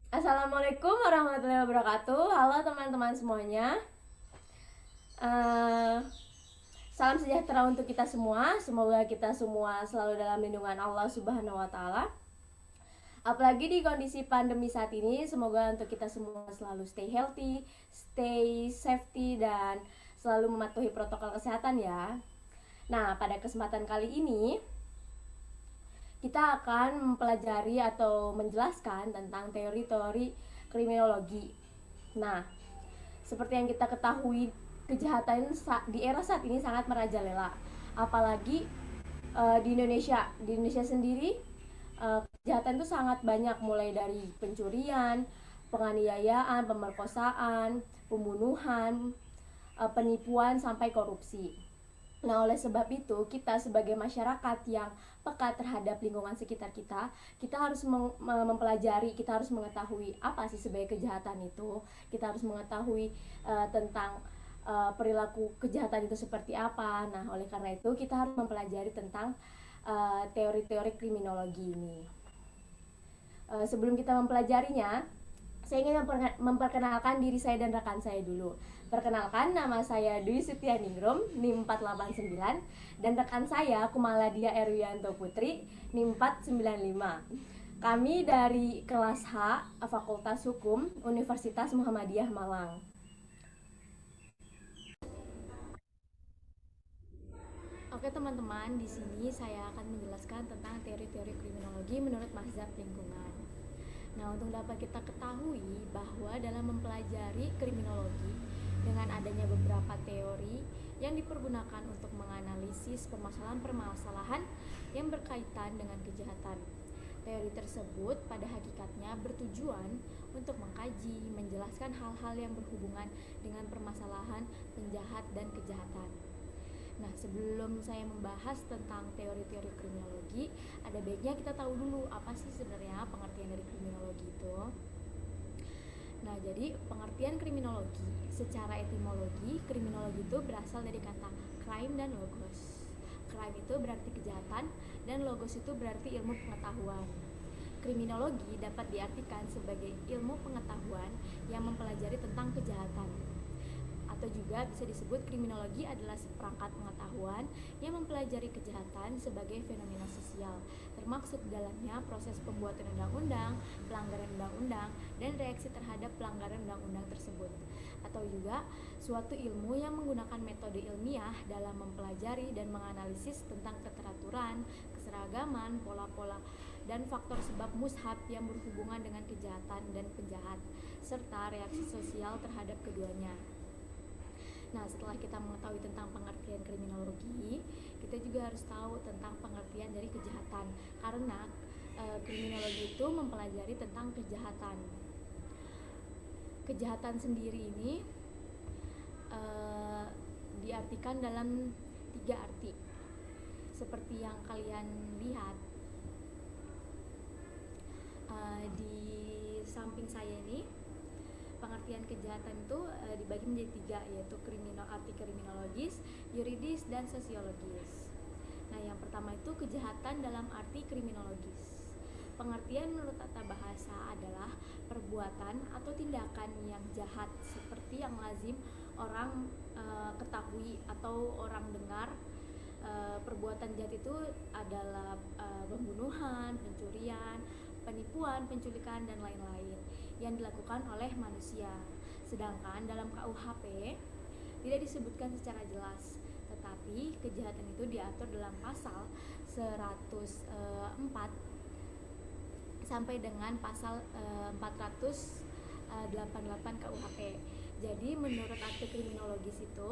Assalamualaikum warahmatullahi wabarakatuh. Halo teman-teman semuanya. Eh, Salam sejahtera untuk kita semua. Semoga kita semua selalu dalam lindungan Allah Subhanahu wa taala. Apalagi di kondisi pandemi saat ini, semoga untuk kita semua selalu stay healthy, stay safety dan selalu mematuhi protokol kesehatan ya. Nah, pada kesempatan kali ini kita akan mempelajari atau menjelaskan tentang teori-teori kriminologi. Nah, seperti yang kita ketahui, kejahatan di era saat ini sangat merajalela. Apalagi di Indonesia. Di Indonesia sendiri kejahatan itu sangat banyak, mulai dari pencurian, penganiayaan, pemerkosaan, pembunuhan, penipuan sampai korupsi. Nah, oleh sebab itu, kita sebagai masyarakat yang peka terhadap lingkungan sekitar kita, kita harus mempelajari, kita harus mengetahui apa sih sebagai kejahatan itu. Kita harus mengetahui tentang perilaku kejahatan itu seperti apa. Nah, oleh karena itu, kita harus mempelajari tentang teori-teori kriminologi ini. Sebelum kita mempelajarinya, saya ingin memperkenalkan diri saya dan rekan saya dulu. Perkenalkan, nama saya Dwi Setianingrum, NIM 489, dan rekan saya Kumaladia Erwianto Putri, NIM 495. Kami dari kelas H, Fakultas Hukum, Universitas Muhammadiyah Malang. Oke teman-teman, di sini saya akan menjelaskan tentang teori-teori kriminologi menurut mazhab lingkungan. Nah, untuk dapat kita ketahui bahwa dalam mempelajari kriminologi, dengan adanya beberapa teori yang dipergunakan untuk menganalisis permasalahan-permasalahan yang berkaitan dengan kejahatan. Teori tersebut pada hakikatnya bertujuan untuk mengkaji, menjelaskan hal-hal yang berhubungan dengan permasalahan penjahat dan kejahatan. Nah, sebelum saya membahas tentang teori-teori kriminologi, ada baiknya kita tahu dulu apa sih sebenarnya pengertian dari kriminologi itu. Nah, jadi pengertian kriminologi secara etimologi, kriminologi itu berasal dari kata crime dan logos. Crime itu berarti kejahatan dan logos itu berarti ilmu pengetahuan. Kriminologi dapat diartikan sebagai ilmu pengetahuan yang mempelajari tentang kejahatan, atau juga bisa disebut kriminologi adalah seperangkat pengetahuan yang mempelajari kejahatan sebagai fenomena sosial, termaksud dalamnya proses pembuatan undang-undang, pelanggaran undang-undang, dan reaksi terhadap pelanggaran undang-undang tersebut. Atau juga suatu ilmu yang menggunakan metode ilmiah dalam mempelajari dan menganalisis tentang keteraturan, keseragaman, pola-pola, dan faktor sebab mushab yang berhubungan dengan kejahatan dan penjahat, serta reaksi sosial terhadap keduanya. Nah, setelah kita mengetahui tentang pengertian kriminologi, kita juga harus tahu tentang pengertian dari kejahatan, karena kriminologi itu mempelajari tentang kejahatan. Kejahatan sendiri ini diartikan dalam 3 arti. Seperti yang kalian lihat di samping saya ini, pengertian kejahatan itu dibagi menjadi 3, yaitu arti kriminologis, yuridis, dan sosiologis. Nah, yang pertama itu kejahatan dalam arti kriminologis. Pengertian menurut tata bahasa adalah perbuatan atau tindakan yang jahat seperti yang lazim orang ketahui atau orang dengar. Perbuatan jahat itu adalah pembunuhan, pencurian, penipuan, penculikan, dan lain-lain yang dilakukan oleh manusia. Sedangkan dalam KUHP tidak disebutkan secara jelas, tetapi kejahatan itu diatur dalam pasal 104 sampai dengan pasal 488 KUHP. Jadi menurut arti kriminologis itu,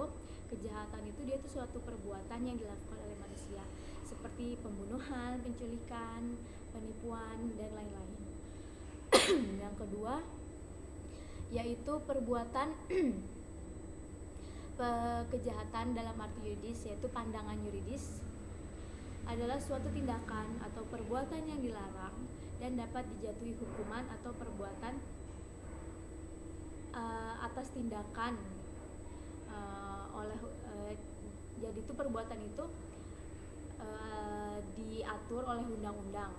kejahatan itu dia itu suatu perbuatan yang dilakukan oleh manusia, seperti pembunuhan, penculikan, penipuan, dan lain-lain. Yang kedua yaitu perbuatan kejahatan dalam arti yuridis, yaitu pandangan yuridis adalah suatu tindakan atau perbuatan yang dilarang dan dapat dijatuhi hukuman atau perbuatan atas tindakan jadi itu perbuatan itu diatur oleh undang-undang.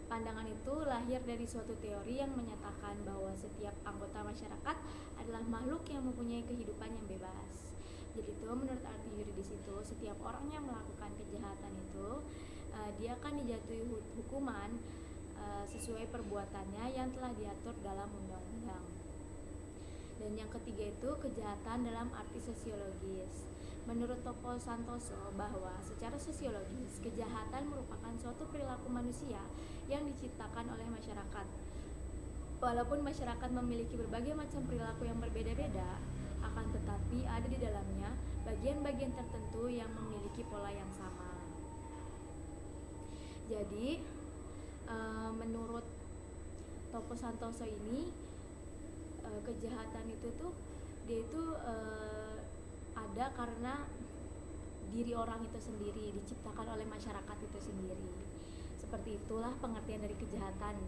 Pandangan itu lahir dari suatu teori yang menyatakan bahwa setiap anggota masyarakat adalah makhluk yang mempunyai kehidupan yang bebas. Jadi itu menurut arti yuridis itu, setiap orang yang melakukan kejahatan itu dia akan dijatuhi hukuman sesuai perbuatannya yang telah diatur dalam undang-undang. Dan yang ketiga itu kejahatan dalam arti sosiologis. Menurut Toko Santoso bahwa secara sosiologis kejahatan merupakan suatu perilaku manusia yang diciptakan oleh masyarakat. Walaupun masyarakat memiliki berbagai macam perilaku yang berbeda-beda, akan tetapi ada di dalamnya bagian-bagian tertentu yang memiliki pola yang sama. Jadi menurut Toko Santoso ini kejahatan itu tuh dia itu ada karena diri orang itu sendiri, diciptakan oleh masyarakat itu sendiri. Seperti itulah pengertian dari kejahatan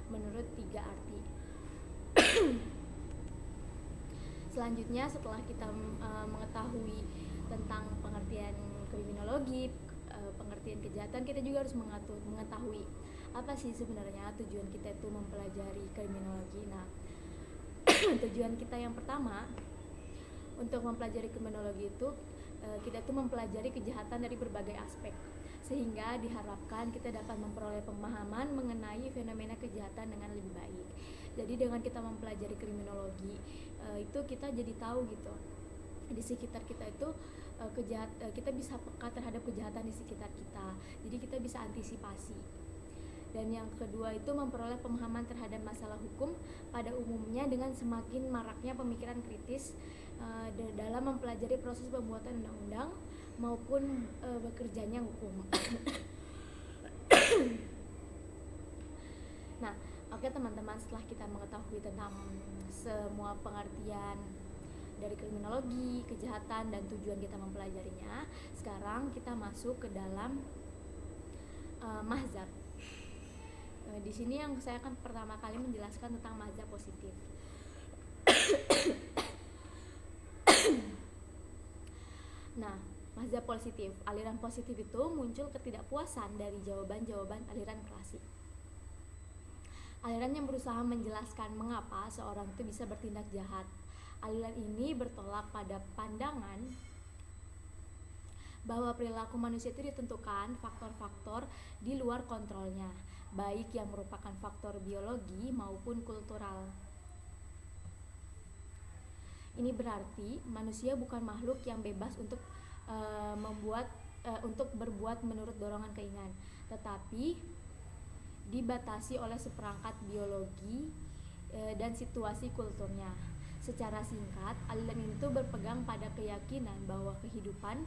menurut 3 arti. Selanjutnya setelah kita mengetahui tentang pengertian kriminologi, pengertian kejahatan, kita juga harus mengetahui apa sih sebenarnya tujuan kita itu mempelajari kriminologi. Nah, tujuan kita yang pertama untuk mempelajari kriminologi itu kita tuh mempelajari kejahatan dari berbagai aspek, sehingga diharapkan kita dapat memperoleh pemahaman mengenai fenomena kejahatan dengan lebih baik. Jadi dengan kita mempelajari kriminologi itu kita jadi tahu gitu di sekitar kita itu kita bisa peka terhadap kejahatan di sekitar kita, jadi kita bisa antisipasi. Dan yang kedua itu memperoleh pemahaman terhadap masalah hukum pada umumnya dengan semakin maraknya pemikiran kritis dalam mempelajari proses pembuatan undang-undang maupun bekerjanya hukum. Nah, oke teman-teman, setelah kita mengetahui tentang semua pengertian dari kriminologi, kejahatan, dan tujuan kita mempelajarinya, sekarang kita masuk ke dalam mazhab. Di sini yang saya akan pertama kali menjelaskan tentang mazhab positif. Nah, mazhab positif, aliran positif itu muncul ketidakpuasan dari jawaban-jawaban aliran klasik. Aliran yang berusaha menjelaskan mengapa seorang itu bisa bertindak jahat. Aliran ini bertolak pada pandangan bahwa perilaku manusia itu ditentukan faktor-faktor di luar kontrolnya, baik yang merupakan faktor biologi maupun kultural. Ini berarti manusia bukan makhluk yang bebas untuk untuk berbuat menurut dorongan keinginan, tetapi dibatasi oleh seperangkat biologi dan situasi kulturnya. Secara singkat, aliran itu berpegang pada keyakinan bahwa kehidupan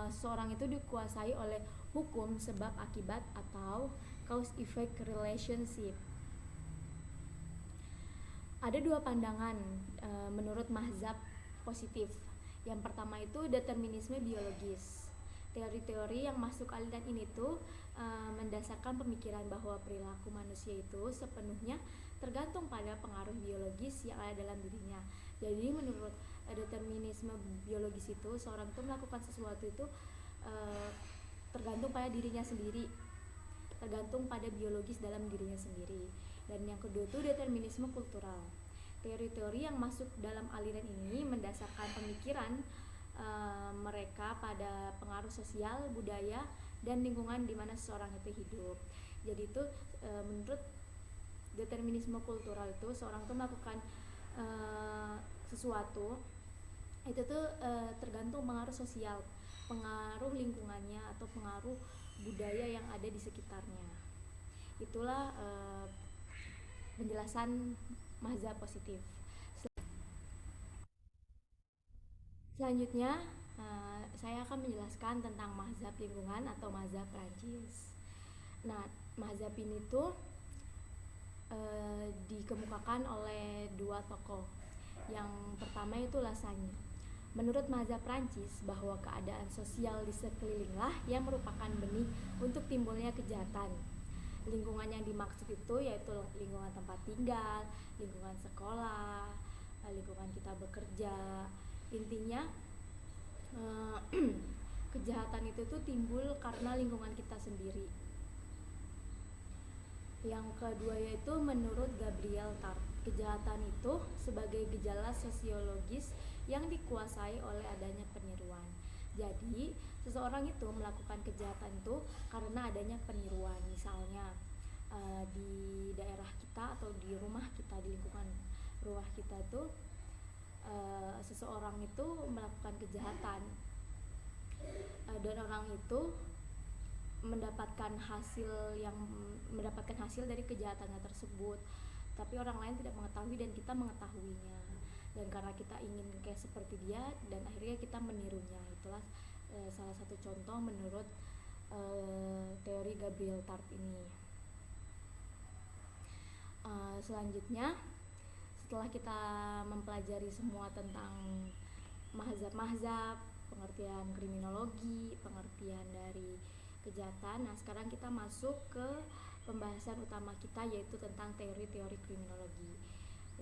seorang itu dikuasai oleh hukum sebab akibat atau cause effect relationship. Ada 2 pandangan menurut mazhab positif. Yang pertama itu determinisme biologis. Teori-teori yang masuk aliran ini tuh mendasarkan pemikiran bahwa perilaku manusia itu sepenuhnya tergantung pada pengaruh biologis yang ada dalam dirinya. Jadi menurut determinisme biologis itu, seorang itu melakukan sesuatu itu tergantung pada dirinya sendiri, tergantung pada biologis dalam dirinya sendiri. Dan yang kedua itu determinisme kultural. Teori-teori yang masuk dalam aliran ini mendasarkan pemikiran mereka pada pengaruh sosial, budaya, dan lingkungan di mana seseorang itu hidup. Jadi itu menurut determinisme kultural itu, seorang itu melakukan sesuatu itu tuh tergantung pengaruh sosial, pengaruh lingkungannya, atau pengaruh budaya yang ada di sekitarnya. Itulah penjelasan mazhab positif. Selanjutnya saya akan menjelaskan tentang mazhab lingkungan atau mazhab Prancis. Nah, mazhab ini tuh dikemukakan oleh 2 tokoh. Yang pertama itu Lassagne. Menurut mazhab Prancis, bahwa keadaan sosial di sekelilinglah yang merupakan benih untuk timbulnya kejahatan. Lingkungan yang dimaksud itu yaitu lingkungan tempat tinggal, lingkungan sekolah, lingkungan kita bekerja. Intinya kejahatan itu tuh timbul karena lingkungan kita sendiri. Yang kedua yaitu menurut Gabriel Tart, kejahatan itu sebagai gejala sosiologis yang dikuasai oleh adanya peniruan. Jadi seseorang itu melakukan kejahatan itu karena adanya peniruan. Misalnya di daerah kita atau di rumah kita, di lingkungan rumah kita itu seseorang itu melakukan kejahatan dan orang itu mendapatkan hasil dari kejahatannya tersebut, tapi orang lain tidak mengetahui dan kita mengetahuinya, dan karena kita ingin kayak seperti dia dan akhirnya kita menirunya. Itulah salah satu contoh menurut teori Gabriel Tart ini. Selanjutnya, setelah kita mempelajari semua tentang mahzab-mahzab, pengertian kriminologi, pengertian dari kejahatan, nah sekarang kita masuk ke pembahasan utama kita, yaitu tentang teori-teori kriminologi.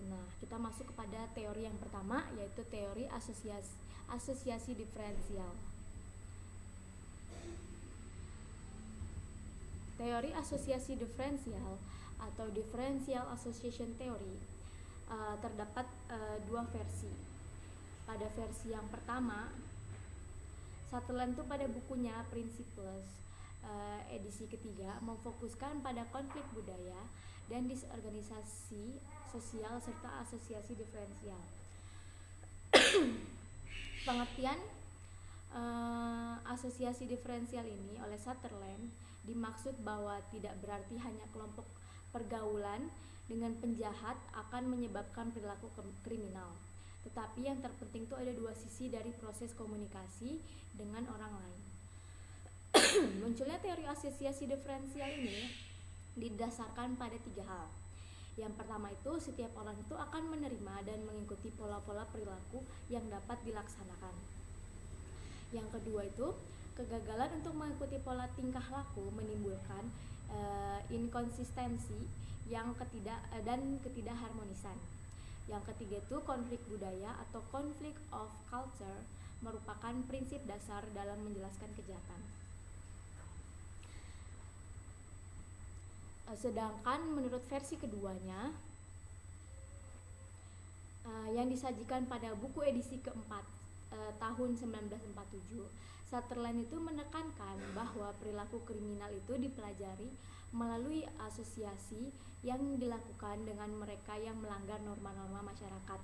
Nah, kita masuk kepada teori yang pertama, yaitu teori asosiasi diferensial. Teori asosiasi diferensial atau differential association theory terdapat dua versi. Pada versi yang pertama, Sutherland itu pada bukunya Principles edisi ketiga memfokuskan pada konflik budaya dan disorganisasi sosial serta asosiasi diferensial. Pengertian asosiasi diferensial ini oleh Sutherland dimaksud bahwa tidak berarti hanya kelompok pergaulan dengan penjahat akan menyebabkan perilaku kriminal, tetapi yang terpenting itu ada dua sisi dari proses komunikasi dengan orang lain. Munculnya teori asosiasi diferensial ini didasarkan pada tiga hal. Yang pertama itu, setiap orang itu akan menerima dan mengikuti pola-pola perilaku yang dapat dilaksanakan. Yang kedua itu, kegagalan untuk mengikuti pola tingkah laku menimbulkan inkonsistensi dan ketidakharmonisan. Yang ketiga itu, konflik budaya atau conflict of culture merupakan prinsip dasar dalam menjelaskan kejahatan. Sedangkan menurut versi keduanya yang disajikan pada buku edisi keempat tahun 1947, Sutherland itu menekankan bahwa perilaku kriminal itu dipelajari melalui asosiasi yang dilakukan dengan mereka yang melanggar norma-norma masyarakat,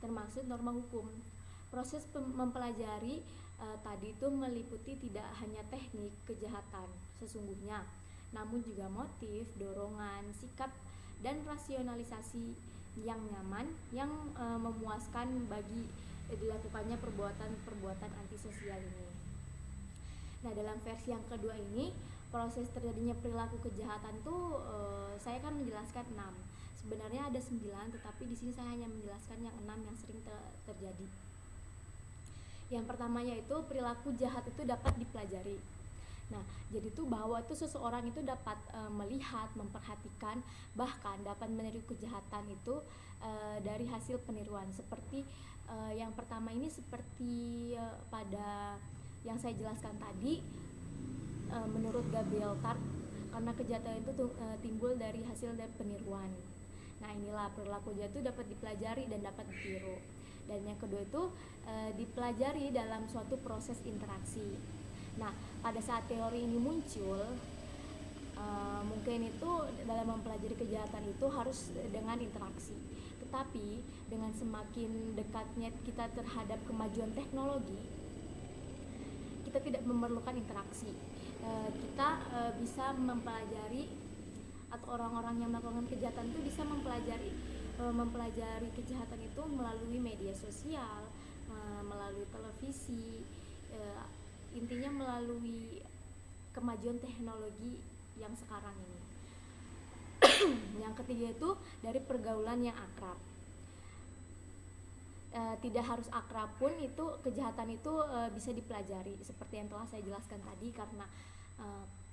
termasuk norma hukum. Proses mempelajari tadi itu meliputi tidak hanya teknik kejahatan sesungguhnya, namun juga motif, dorongan, sikap, dan rasionalisasi yang nyaman, yang memuaskan bagi dilakukannya perbuatan antisosial ini. Nah, dalam versi yang kedua ini, proses terjadinya perilaku kejahatan tuh saya kan menjelaskan 6. Sebenarnya ada 9, tetapi di sini saya hanya menjelaskan yang 6 yang sering terjadi. Yang pertamanya itu perilaku jahat itu dapat dipelajari. Nah, jadi tuh bahwa tuh seseorang itu dapat melihat, memperhatikan, bahkan dapat meniru kejahatan itu dari hasil peniruan. Seperti yang pertama ini seperti pada yang saya jelaskan tadi, menurut Gabriel Tart, karena kejahatan itu timbul dari hasil dari peniruan. Nah, inilah perilaku jahat itu dapat dipelajari dan dapat ditiru. Dan yang kedua itu dipelajari dalam suatu proses interaksi. Nah, pada saat teori ini muncul, mungkin itu dalam mempelajari kejahatan itu harus dengan interaksi. Tetapi dengan semakin dekatnya kita terhadap kemajuan teknologi, kita tidak memerlukan interaksi. Kita bisa mempelajari, atau orang-orang yang melakukan kejahatan itu bisa mempelajari kejahatan itu melalui media sosial, melalui televisi, intinya melalui kemajuan teknologi yang sekarang ini. Yang ketiga itu dari pergaulan yang akrab. Tidak harus akrab pun itu kejahatan itu bisa dipelajari, seperti yang telah saya jelaskan tadi, karena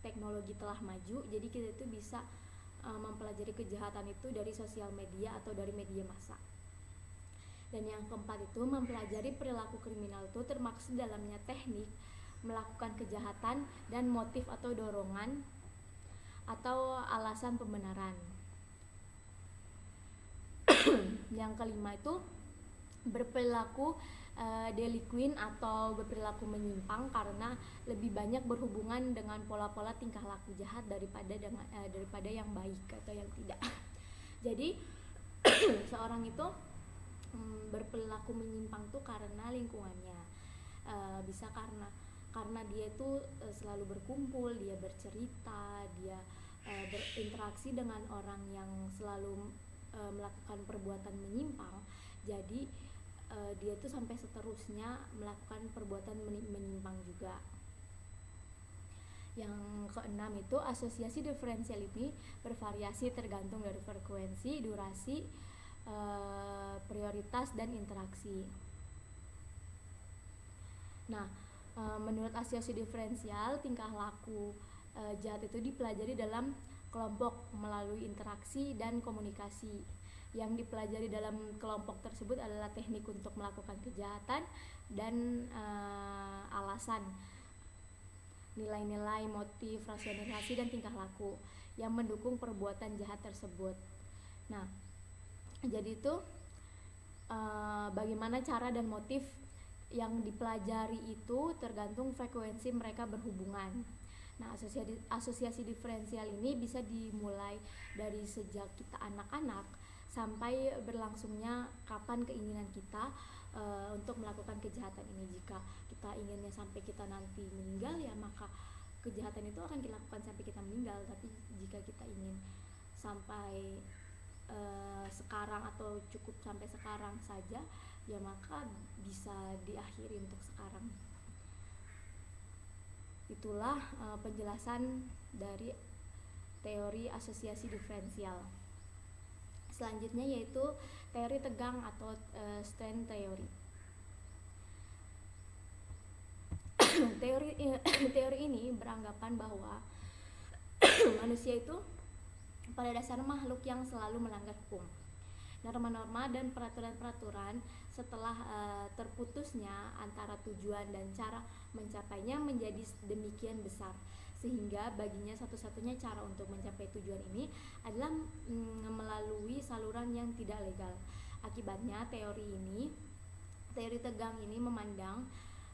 teknologi telah maju, jadi kita itu bisa mempelajari kejahatan itu dari sosial media atau dari media massa. Dan yang keempat itu, mempelajari perilaku kriminal itu termaksud dalamnya teknik melakukan kejahatan dan motif atau dorongan atau alasan pembenaran. Yang kelima itu berperilaku delinquent atau berperilaku menyimpang karena lebih banyak berhubungan dengan pola-pola tingkah laku jahat daripada yang baik atau yang tidak. Jadi seorang itu berperilaku menyimpang tuh karena lingkungannya, bisa karena dia itu selalu berkumpul, dia bercerita, dia berinteraksi dengan orang yang selalu melakukan perbuatan menyimpang. Jadi dia tuh sampai seterusnya melakukan perbuatan menyimpang juga. Yang keenam itu asosiasi diferensial ini bervariasi tergantung dari frekuensi, durasi, prioritas, dan interaksi. Nah, menurut asosiasi diferensial, tingkah laku jahat itu dipelajari dalam kelompok melalui interaksi dan komunikasi. Yang dipelajari dalam kelompok tersebut adalah teknik untuk melakukan kejahatan dan alasan, nilai-nilai, motif, rasionalisasi, dan tingkah laku yang mendukung perbuatan jahat tersebut. Nah, jadi itu bagaimana cara dan motif yang dipelajari itu tergantung frekuensi mereka berhubungan. Nah, asosiasi diferensial ini bisa dimulai dari sejak kita anak-anak sampai berlangsungnya kapan keinginan kita untuk melakukan kejahatan ini. Jika kita inginnya sampai kita nanti meninggal, ya maka kejahatan itu akan dilakukan sampai kita meninggal. Tapi jika kita ingin sampai sekarang atau cukup sampai sekarang saja, ya maka bisa diakhiri untuk sekarang. Itulah penjelasan dari teori asosiasi diferensial. Selanjutnya yaitu teori tegang atau strand theory. teori ini beranggapan bahwa manusia itu pada dasarnya makhluk yang selalu melanggar hukum, norma-norma, dan peraturan-peraturan. Setelah terputusnya antara tujuan dan cara mencapainya menjadi demikian besar, sehingga baginya satu-satunya cara untuk mencapai tujuan ini adalah melalui saluran yang tidak legal. Akibatnya teori tegang ini memandang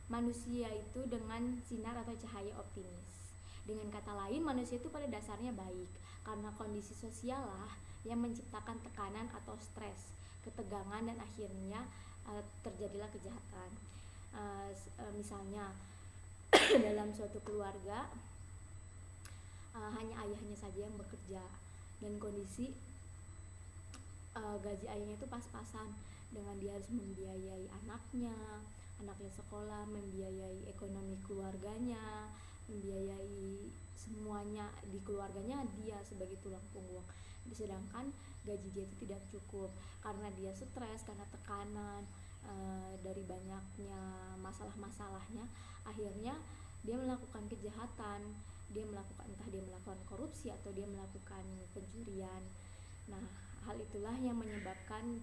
manusia itu dengan sinar atau cahaya optimis. Dengan kata lain, manusia itu pada dasarnya baik, karena kondisi sosial lah yang menciptakan tekanan atau stres, ketegangan, dan akhirnya terjadilah kejahatan. Misalnya dalam suatu keluarga hanya ayahnya saja yang bekerja, dan kondisi gaji ayahnya itu pas-pasan dengan dia harus membiayai anaknya sekolah, membiayai ekonomi keluarganya, membiayai semuanya di keluarganya dia sebagai tulang punggung. Sedangkan gaji dia itu tidak cukup karena dia stres, karena tekanan dari banyaknya masalah-masalahnya. Akhirnya dia melakukan kejahatan, entah dia melakukan korupsi atau dia melakukan pencurian. Nah, hal itulah yang menyebabkan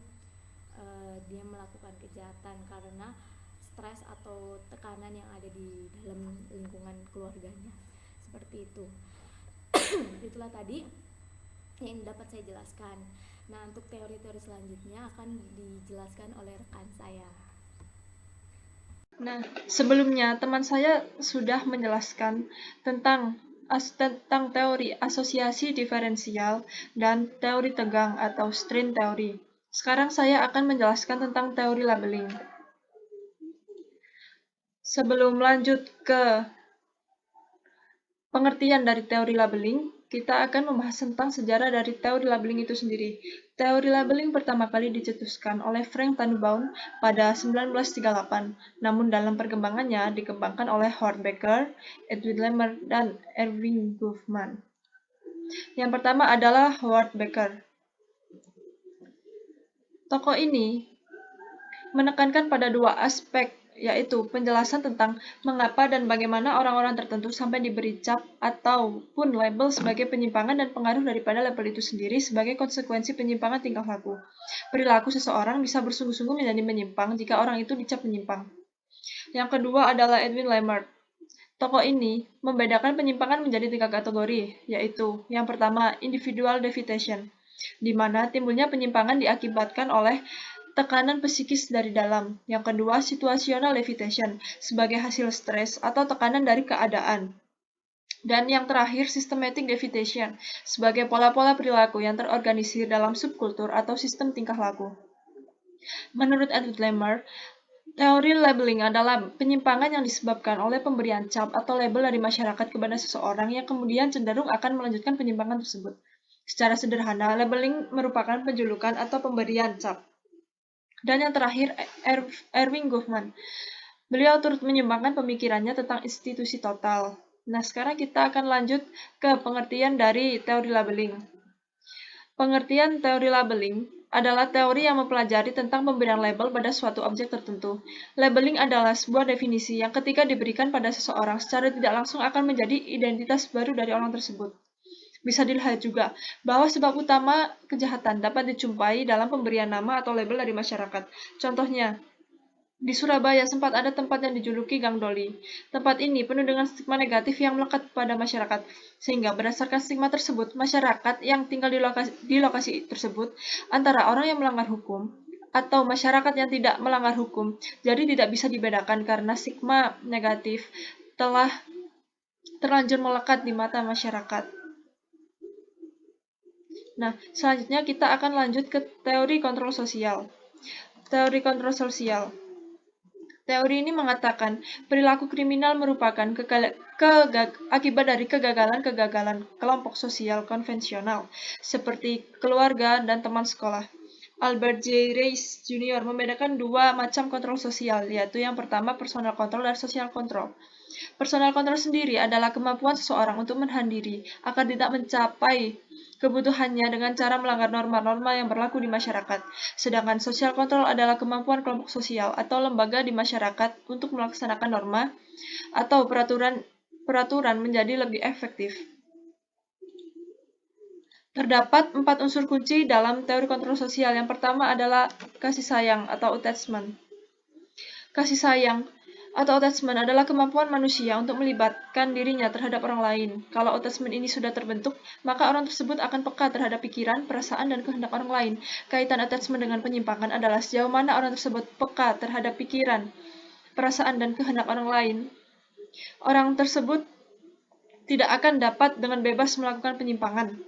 dia melakukan kejahatan karena stres atau tekanan yang ada di dalam lingkungan keluarganya. Seperti itu. Itulah tadi yang dapat saya jelaskan. Nah, untuk teori-teori selanjutnya akan dijelaskan oleh rekan saya. Nah, sebelumnya teman saya sudah menjelaskan tentang teori asosiasi diferensial dan teori tegang atau string teori. Sekarang saya akan menjelaskan tentang teori labeling. Sebelum lanjut ke pengertian dari teori labeling, kita akan membahas tentang sejarah dari teori labeling itu sendiri. Teori labeling pertama kali dicetuskan oleh Frank Tannenbaum pada 1938, namun dalam perkembangannya dikembangkan oleh Howard Becker, Edwin Lemmer, dan Erving Goffman. Yang pertama adalah Howard Becker. Tokoh ini menekankan pada dua aspek, yaitu penjelasan tentang mengapa dan bagaimana orang-orang tertentu sampai diberi cap ataupun label sebagai penyimpangan dan pengaruh daripada label itu sendiri sebagai konsekuensi penyimpangan tingkah laku. Perilaku seseorang bisa bersungguh-sungguh menjadi menyimpang jika orang itu dicap menyimpang. Yang kedua adalah Edwin Lemmer. Tokoh ini membedakan penyimpangan menjadi 3 kategori, yaitu yang pertama, individual deviation, di mana timbulnya penyimpangan diakibatkan oleh tekanan psikis dari dalam. Yang kedua, situational deviation, sebagai hasil stres atau tekanan dari keadaan. Dan yang terakhir, systematic deviation, sebagai pola-pola perilaku yang terorganisir dalam subkultur atau sistem tingkah laku. Menurut Edward Lemmer, teori labeling adalah penyimpangan yang disebabkan oleh pemberian cap atau label dari masyarakat kepada seseorang yang kemudian cenderung akan melanjutkan penyimpangan tersebut. Secara sederhana, labeling merupakan penjulukan atau pemberian cap. Dan yang terakhir, Erving Goffman. Beliau turut menyumbangkan pemikirannya tentang institusi total. Nah, sekarang kita akan lanjut ke pengertian dari teori labeling. Pengertian teori labeling adalah teori yang mempelajari tentang pemberian label pada suatu objek tertentu. Labeling adalah sebuah definisi yang ketika diberikan pada seseorang secara tidak langsung akan menjadi identitas baru dari orang tersebut. Bisa dilihat juga bahwa sebab utama kejahatan dapat dijumpai dalam pemberian nama atau label dari masyarakat. Contohnya, di Surabaya sempat ada tempat yang dijuluki Gang Doli. Tempat ini penuh dengan stigma negatif yang melekat pada masyarakat, sehingga berdasarkan stigma tersebut, masyarakat yang tinggal di lokasi tersebut antara orang yang melanggar hukum atau masyarakat yang tidak melanggar hukum, jadi tidak bisa dibedakan karena stigma negatif telah terlanjur melekat di mata masyarakat. Nah, selanjutnya kita akan lanjut ke teori kontrol sosial. Teori kontrol sosial. Teori ini mengatakan perilaku kriminal merupakan akibat dari kegagalan-kegagalan kelompok sosial konvensional, seperti keluarga dan teman sekolah. Albert J. Rees Jr. membedakan dua macam kontrol sosial, yaitu yang pertama personal control dan social control. Personal control sendiri adalah kemampuan seseorang untuk menahan diri agar tidak mencapai kebutuhannya dengan cara melanggar norma-norma yang berlaku di masyarakat. Sedangkan social control adalah kemampuan kelompok sosial atau lembaga di masyarakat untuk melaksanakan norma atau peraturan menjadi lebih efektif. Terdapat 4 unsur kunci dalam teori kontrol sosial. Yang pertama adalah kasih sayang atau attachment. Kasih sayang atau attachment adalah kemampuan manusia untuk melibatkan dirinya terhadap orang lain. Kalau attachment ini sudah terbentuk, maka orang tersebut akan peka terhadap pikiran, perasaan, dan kehendak orang lain. Kaitan attachment dengan penyimpangan adalah sejauh mana orang tersebut peka terhadap pikiran, perasaan, dan kehendak orang lain. Orang tersebut tidak akan dapat dengan bebas melakukan penyimpangan.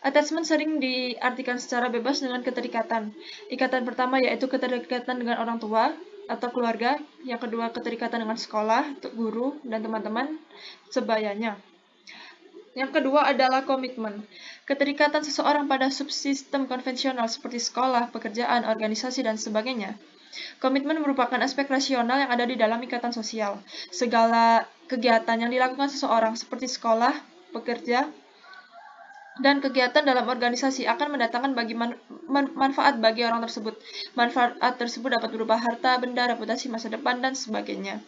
Attachment sering diartikan secara bebas dengan keterikatan. Ikatan pertama yaitu keterikatan dengan orang tua atau keluarga, yang kedua keterikatan dengan sekolah, guru, dan teman-teman sebayanya. Yang kedua adalah komitmen. Keterikatan seseorang pada subsistem konvensional seperti sekolah, pekerjaan, organisasi, dan sebagainya. Komitmen merupakan aspek rasional yang ada di dalam ikatan sosial. Segala kegiatan yang dilakukan seseorang seperti sekolah, bekerja, dan kegiatan dalam organisasi akan mendatangkan manfaat bagi orang tersebut. Manfaat tersebut dapat berupa harta, benda, reputasi, masa depan, dan sebagainya.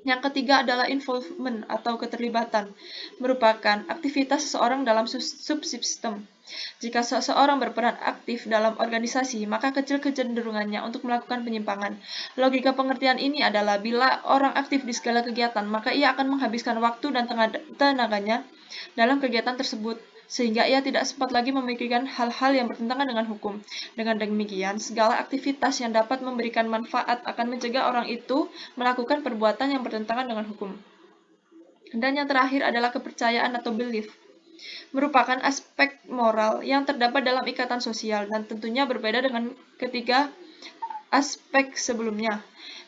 Yang ketiga adalah involvement atau keterlibatan, merupakan aktivitas seseorang dalam subsistem. Jika seseorang berperan aktif dalam organisasi, maka kecil kecenderungannya untuk melakukan penyimpangan. Logika pengertian ini adalah bila orang aktif di segala kegiatan, maka ia akan menghabiskan waktu dan tenaganya dalam kegiatan tersebut, sehingga ia tidak sempat lagi memikirkan hal-hal yang bertentangan dengan hukum. Dengan demikian, segala aktivitas yang dapat memberikan manfaat akan mencegah orang itu melakukan perbuatan yang bertentangan dengan hukum. Dan yang terakhir adalah kepercayaan atau belief, merupakan aspek moral yang terdapat dalam ikatan sosial dan tentunya berbeda dengan ketiga aspek sebelumnya.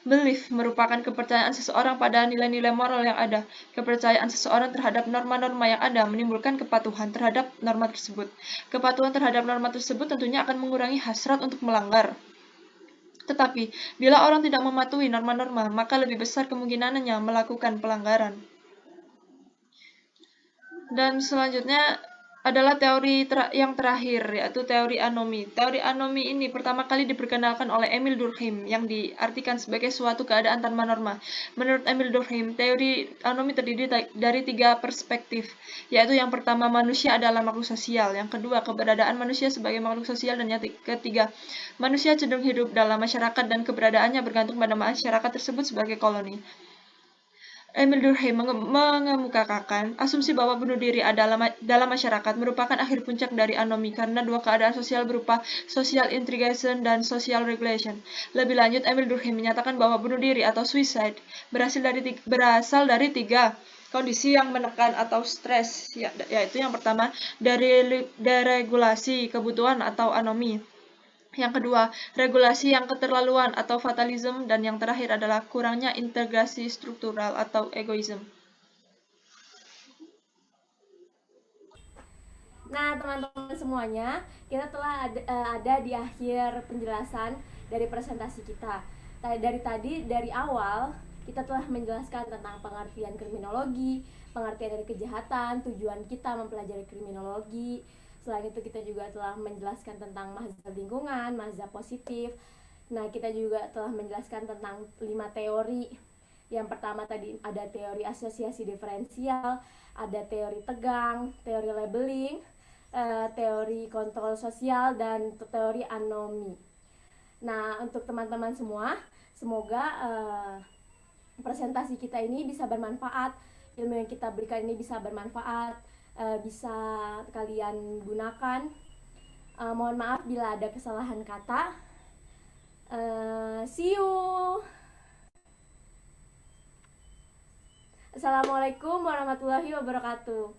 Belief merupakan kepercayaan seseorang pada nilai-nilai moral yang ada. Kepercayaan seseorang terhadap norma-norma yang ada menimbulkan kepatuhan terhadap norma tersebut. Kepatuhan terhadap norma tersebut tentunya akan mengurangi hasrat untuk melanggar. Tetapi, bila orang tidak mematuhi norma-norma, maka lebih besar kemungkinannya melakukan pelanggaran. Dan selanjutnya adalah teori yang terakhir, yaitu teori anomi. Teori anomi ini pertama kali diperkenalkan oleh Emil Durkheim yang diartikan sebagai suatu keadaan tanpa norma. Menurut Emil Durkheim, teori anomi terdiri dari 3 perspektif, yaitu yang pertama manusia adalah makhluk sosial, yang kedua keberadaan manusia sebagai makhluk sosial, dan yang ketiga manusia cenderung hidup dalam masyarakat dan keberadaannya bergantung pada masyarakat tersebut sebagai koloni. Emil Durkheim mengemukakan asumsi bahwa bunuh diri dalam masyarakat merupakan akhir puncak dari anomi karena dua keadaan sosial berupa social integration dan social regulation. Lebih lanjut, Emil Durkheim menyatakan bahwa bunuh diri atau suicide berasal dari tiga kondisi yang menekan atau stres, yaitu yang pertama dari deregulasi kebutuhan atau anomi. Yang kedua, regulasi yang keterlaluan atau fatalism, dan yang terakhir adalah kurangnya integrasi struktural atau egoisme. Nah, teman-teman semuanya, kita telah ada di akhir penjelasan dari presentasi kita. Dari awal, kita telah menjelaskan tentang pengertian kriminologi, pengertian dari kejahatan, tujuan kita mempelajari kriminologi. Selain itu, kita juga telah menjelaskan tentang mazhab lingkungan, mazhab positif. Nah, kita juga telah menjelaskan tentang 5 teori. Yang pertama tadi ada teori asosiasi diferensial, ada teori tegang, teori labeling, teori kontrol sosial, dan teori anomi. Nah, untuk teman-teman semua, semoga presentasi kita ini bisa bermanfaat, ilmu yang kita berikan ini bisa bermanfaat, bisa kalian gunakan. Mohon maaf bila ada kesalahan kata. See you. Assalamualaikum warahmatullahi wabarakatuh.